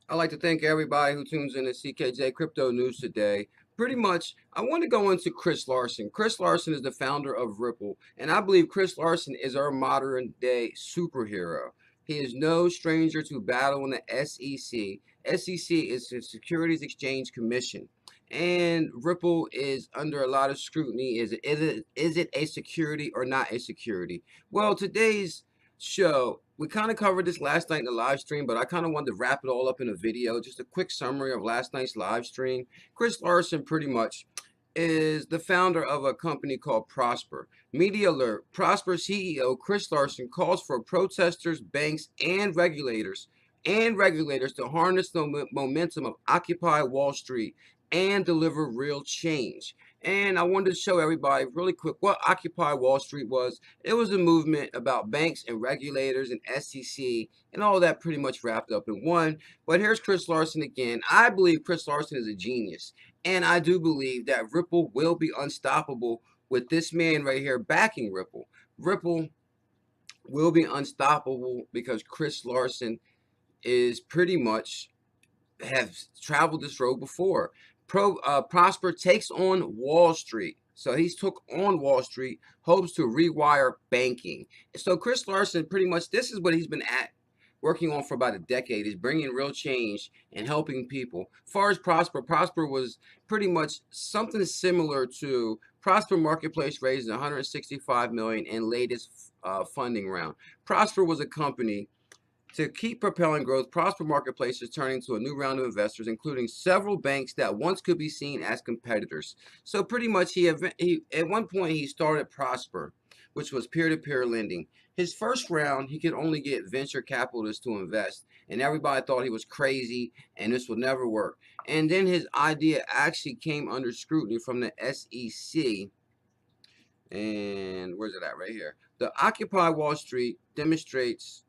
I'd like to thank everybody who tunes in to CKJ Crypto News today. Pretty much, I want to go into Chris Larsen. Chris Larsen is the founder of Ripple, and I believe Chris Larsen is our modern day superhero. He is no stranger to battling the SEC. SEC is the Securities Exchange Commission, and Ripple is under a lot of scrutiny. Is it a security or not a security? Well, today's show, we kind of covered this last night in the live stream, but I kind of wanted to wrap it all up in a video. Just a quick summary of last night's live stream. Chris Larsen pretty much is the founder of a company called Prosper. Media alert: Prosper CEO Chris Larsen calls for protesters, banks, and regulators to harness the momentum of Occupy Wall Street and deliver real change. And I wanted to show everybody really quick what Occupy Wall Street was. It was a movement about banks and regulators and SEC and all that pretty much wrapped up in one. But here's Chris Larsen again. I believe Chris Larsen is a genius. And I do believe that Ripple will be unstoppable with this man right here backing Ripple. Ripple will be unstoppable because Chris Larsen is pretty much have traveled this road before. Prosper takes on Wall Street. So he's took on Wall Street, hopes to rewire banking. So Chris Larsen, pretty much, this is what he's been working on for about a decade, is bringing real change and helping people. As far as Prosper was pretty much something similar to Prosper Marketplace, raised 165 million in latest funding round. Prosper was a company to keep propelling growth. Prosper Marketplace is turning to a new round of investors, including several banks that once could be seen as competitors. So pretty much, he at one point he started Prosper, which was peer-to-peer lending. His first round, he could only get venture capitalists to invest, and everybody thought he was crazy and this would never work. And then his idea actually came under scrutiny from the SEC. And where's it at? Right here. The Occupy Wall Street demonstrates.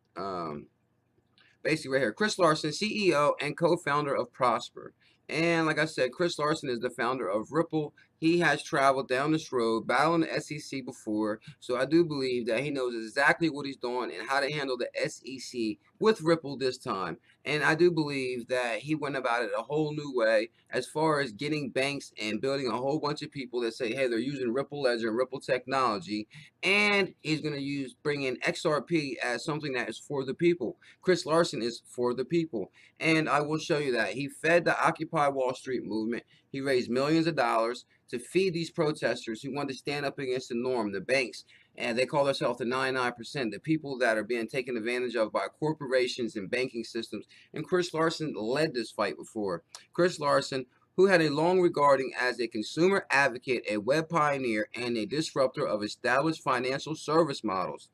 Basically right here, Chris Larsen, CEO and co-founder of Prosper. And like I said, Chris Larsen is the founder of Ripple. He has traveled down this road, battling the SEC before. So I do believe that he knows exactly what he's doing and how to handle the SEC with Ripple this time. And I do believe that he went about it a whole new way as far as getting banks and building a whole bunch of people that say, hey, they're using Ripple Ledger and Ripple technology. And he's going to bring in XRP as something that is for the people. Chris Larsen is for the people. And I will show you that. He fed the Occupy Wall Street movement. He raised millions of dollars to feed these protesters who want to stand up against the norm, the banks, and they call themselves the 99%, the people that are being taken advantage of by corporations and banking systems. And Chris Larsen led this fight before. Chris Larsen, who had a long regarding as a consumer advocate, a web pioneer, and a disruptor of established financial service models.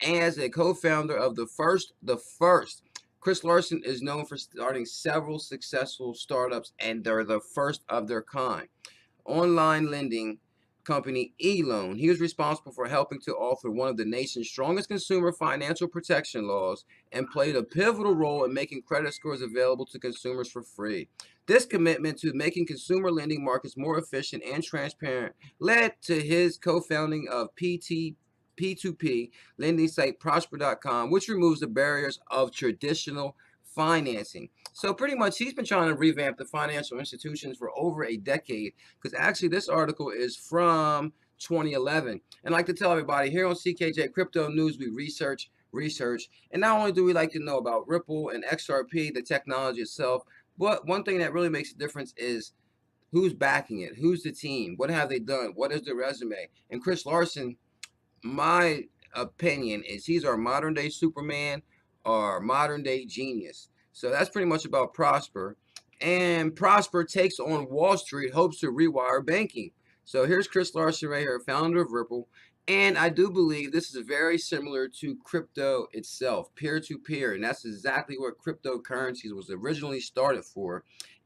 As a co-founder of the first, Chris Larsen is known for starting several successful startups, and they're the first of their kind. Online lending company eLoan. He was responsible for helping to author one of the nation's strongest consumer financial protection laws and played a pivotal role in making credit scores available to consumers for free. This commitment to making consumer lending markets more efficient and transparent led to his co-founding of P2P lending site Prosper.com, which removes the barriers of traditional financing. So pretty much he's been trying to revamp the financial institutions for over a decade, because actually this article is from 2011. And I like to tell everybody, here on CKJ Crypto News, we research, and not only do we like to know about Ripple and XRP, the technology itself, but one thing that really makes a difference is who's backing it, who's the team, what have they done, what is their resume. And Chris Larsen, my opinion is he's our modern day Superman, our modern day genius. So that's pretty much about Prosper. And Prosper takes on Wall Street, hopes to rewire banking. So here's Chris Larsen right here, founder of Ripple. And I do believe this is very similar to crypto itself, peer-to-peer. And that's exactly what cryptocurrencies was originally started for.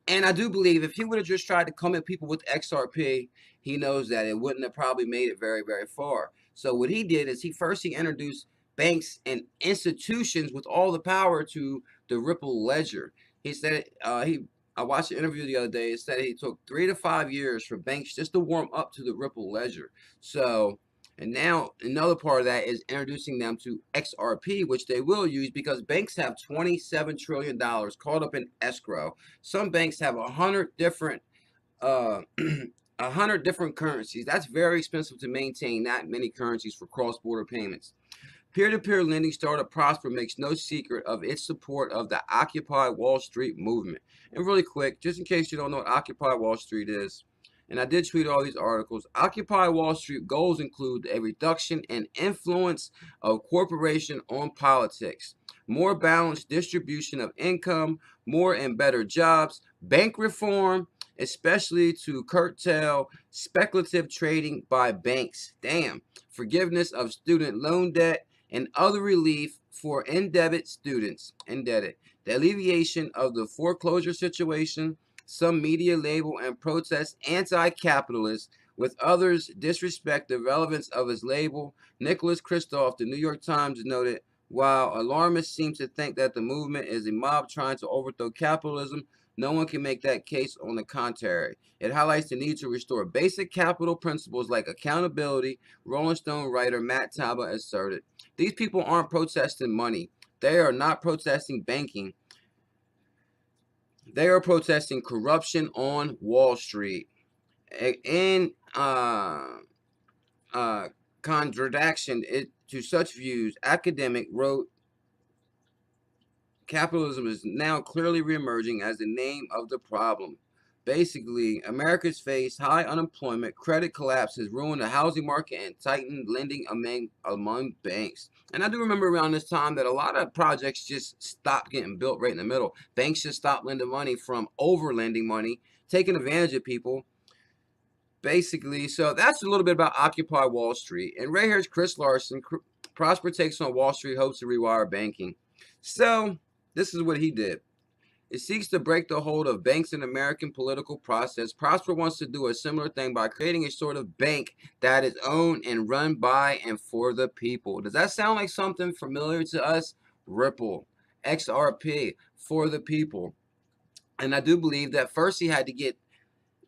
And I do believe if he would have just tried to come at people with XRP, he knows that it wouldn't have probably made it very, very far. So what he did is he introduced banks and institutions with all the power to the Ripple Ledger. He said I watched an interview the other day. It said he took 3 to 5 years for banks just to warm up to the Ripple Ledger. So And now another part of that is introducing them to XRP, which they will use because banks have $27 trillion caught up in escrow. Some banks have 100 different uh 100 different currencies. That's very expensive to maintain that many currencies for cross-border payments. Peer-to-peer lending startup Prosper makes no secret of its support of the Occupy Wall Street movement. And really quick, just in case you don't know what Occupy Wall Street is, and I did tweet all these articles, Occupy Wall Street goals include a reduction in influence of corporation on politics, more balanced distribution of income, more and better jobs, bank reform, especially to curtail speculative trading by banks. Damn. Forgiveness of student loan debt and other relief for indebted students. Indebted. The alleviation of the foreclosure situation. Some media label and protest anti-capitalist, with others disrespect the relevance of his label. Nicholas Kristof, the New York Times, noted, while alarmists seem to think that the movement is a mob trying to overthrow capitalism, no one can make that case. On the contrary, it highlights the need to restore basic capital principles like accountability. Rolling Stone writer Matt Taba asserted. These people aren't protesting money. They are not protesting banking. They are protesting corruption on Wall Street. In contradiction to such views, academic wrote, capitalism is now clearly reemerging as the name of the problem. Basically, America's faced high unemployment, credit collapse has ruined the housing market, and tightened lending among banks. And I do remember around this time that a lot of projects just stopped getting built right in the middle. Banks just stopped lending money from over lending money, taking advantage of people. Basically, so that's a little bit about Occupy Wall Street. And right here's Chris Larsen. Prosper takes on Wall Street, hopes to rewire banking. So this is what he did. It seeks to break the hold of banks in American political process. Prosper wants to do a similar thing by creating a sort of bank that is owned and run by and for the people. Does that sound like something familiar to us? Ripple, XRP, for the people. And I do believe that first he had to get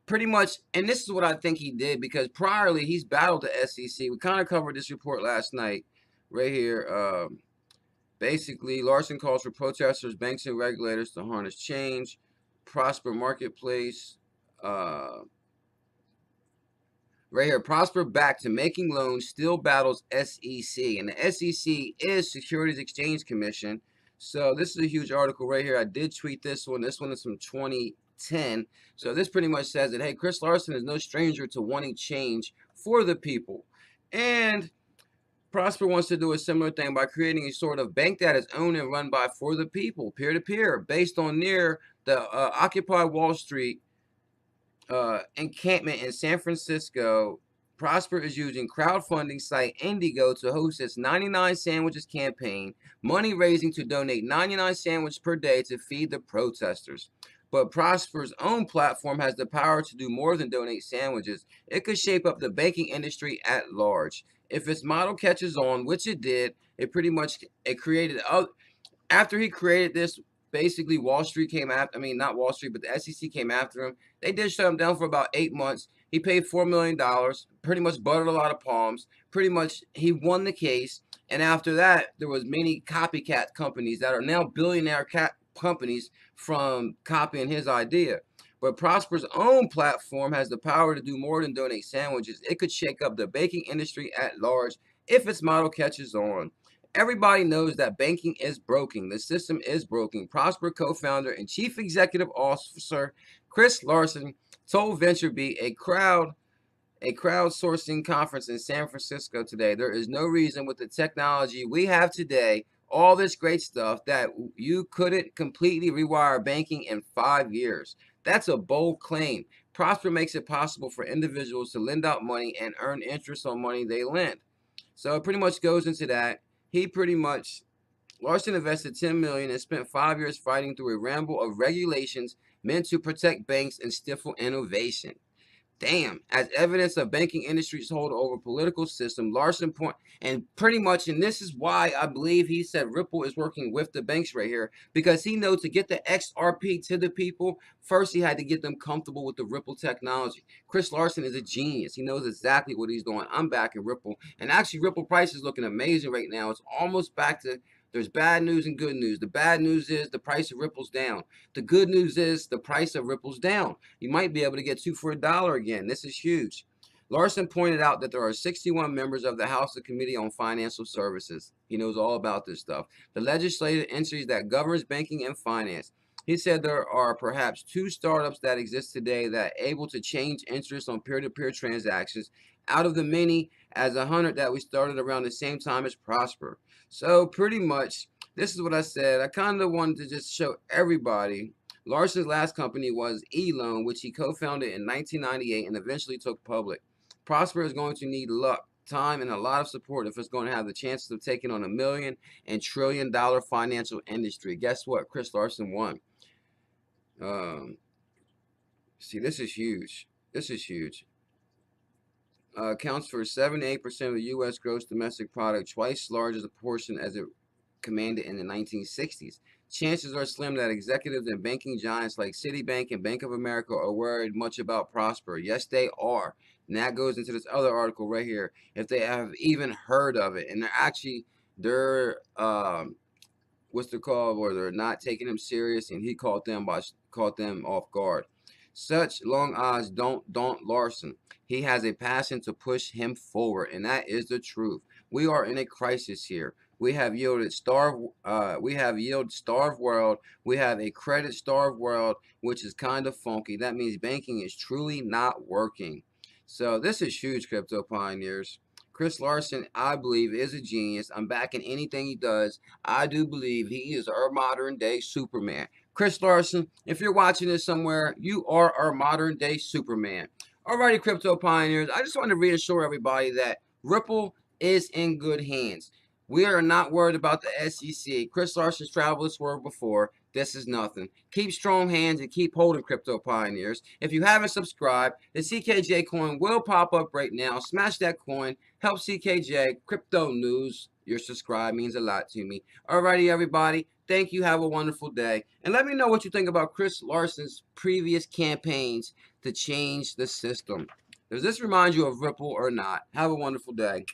pretty much, and this is what I think he did, because priorly he's battled the SEC. We kind of covered this report last night right here. Basically, Larsen calls for protesters, banks, and regulators to harness change. Prosper Marketplace. Right here, Prosper back to making loans, still battles SEC. And the SEC is Securities Exchange Commission. So this is a huge article right here. I did tweet this one. This one is from 2010. So this pretty much says that, hey, Chris Larsen is no stranger to wanting change for the people. And Prosper wants to do a similar thing by creating a sort of bank that is owned and run by for the people, peer-to-peer, based on near the Occupy Wall Street encampment in San Francisco. Prosper is using crowdfunding site Indigo to host its 99 Sandwiches campaign, money raising to donate 99 sandwiches per day to feed the protesters. But Prosper's own platform has the power to do more than donate sandwiches. It could shape up the banking industry at large. If its model catches on, which it did, it created, after he created this, basically Wall Street came after, I mean, not Wall Street, but the SEC came after him. They did shut him down for about 8 months. He paid $4 million, pretty much buttered a lot of palms. Pretty much he won the case. And after that, there was many copycat companies that are now billionaire companies from copying his idea. But Prosper's own platform has the power to do more than donate sandwiches. It could shake up the banking industry at large if its model catches on. Everybody knows that banking is broken. The system is broken. Prosper co-founder and chief executive officer Chris Larsen told VentureBeat, a crowdsourcing conference in San Francisco today, there is no reason with the technology we have today, all this great stuff, that you couldn't completely rewire banking in 5 years. That's a bold claim. Prosper makes it possible for individuals to lend out money and earn interest on money they lend. So it pretty much goes into that. Larsen invested $10 million and spent 5 years fighting through a ramble of regulations meant to protect banks and stifle innovation. Damn, as evidence of banking industry's hold over political system, Larsen point, and pretty much, and this is why I believe he said Ripple is working with the banks right here, because he knows to get the XRP to the people, first he had to get them comfortable with the Ripple technology. Chris Larsen is a genius. He knows exactly what he's doing. I'm backing Ripple, and actually Ripple price is looking amazing right now. It's almost back to, there's bad news and good news. The bad news is the price of Ripple's down. The good news is the price of Ripple's down. You might be able to get two for $1 again. This is huge. Larsen pointed out that there are 61 members of the House Committee on Financial Services. He knows all about this stuff. The legislative entities that governs banking and finance. He said there are perhaps 2 startups that exist today that are able to change interest on peer-to-peer transactions out of the many as 100 that we started around the same time as Prosper. So pretty much, this is what I said. I kind of wanted to just show everybody. Larsen's last company was eLoan, which he co-founded in 1998 and eventually took public. Prosper is going to need luck, time, and a lot of support if it's going to have the chances of taking on $1 million and trillion-dollar financial industry. Guess what? Chris Larsen won. See, this is huge. This is huge. Accounts for 7 to 8% of the U.S. gross domestic product, twice as large as a portion as it commanded in the 1960s. Chances are slim that executives and banking giants like Citibank and Bank of America are worried much about Prosper. Yes, they are. And that goes into this other article right here. If they have even heard of it, and they're what's the call, or they're not taking him serious, and he caught them off guard. Such long odds don't daunt Larsen. He has a passion to push him forward, and that is the truth. We are in a crisis here. We have yield starved world. We have a credit starved world, which is kind of funky. That means banking is truly not working. So this is huge, crypto pioneers. Chris Larsen, I believe, is a genius. I'm backing anything he does. I do believe he is our modern day Superman. Chris Larsen, if you're watching this somewhere, you are our modern day Superman. Alrighty, crypto pioneers, I just want to reassure everybody that Ripple is in good hands. We are not worried about the SEC. Chris Larsen's traveled this world before. This is nothing. Keep strong hands and keep holding, crypto pioneers. If you haven't subscribed, the CKJ coin will pop up right now. Smash that coin. Help CKJ crypto news. Your subscribe means a lot to me. Alrighty, everybody. Thank you. Have a wonderful day. And let me know what you think about Chris Larsen's previous campaigns to change the system. Does this remind you of Ripple or not? Have a wonderful day.